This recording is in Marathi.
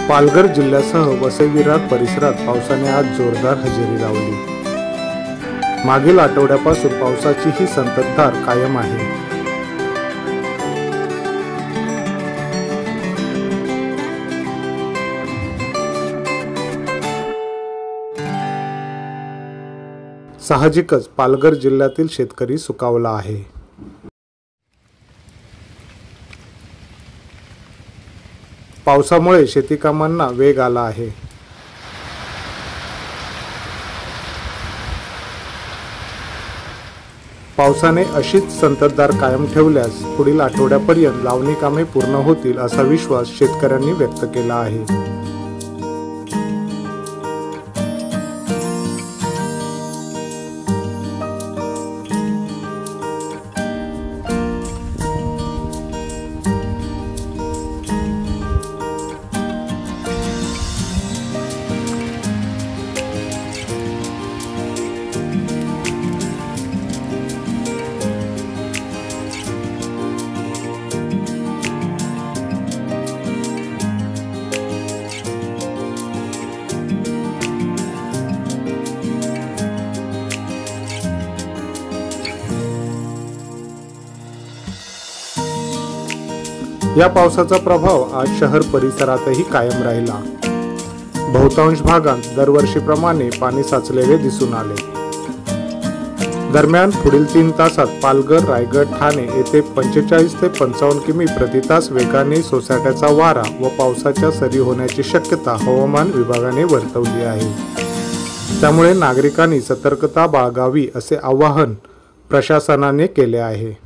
पालघर जिल्ह्यासह वसई विरार परिसरात पावसाने आज जोरदार हजेरी लावली। मागील आठवड्यापासून पावसाची ही संततधार कायम आहे। साहजिकच पालघर जिल्ह्यातील शेतकरी सुखावला आहे। पावसामुळे शेती कामांना वेग आला आहे। पावसाने अशीच संततधार कायम ठेवल्यास पुढील आठवड्यापर्यंत लावणी कामे पूर्ण होतील असा विश्वास शेतकऱ्यांनी व्यक्त केला आहे। या पावसाचा प्रभाव आज शहर परिसरातही कायम राहिला। बहुतांश भागात दरवर्षीप्रमाणे पाणी साचलेले दिसून आले। दरम्यान पुढील 3 तासात पालघर, रायगड, ठाणे येथे 45 ते 55 किमी प्रति तास वेगाने सोसाट्याचा वारा व पावसाच्या सरी होण्याची शक्यता हवामान विभागाने वर्तवली आहे। त्यामुळे नागरिकांनी सतर्कता बाळगावी असे आवाहन प्रशासनाने केले आहे।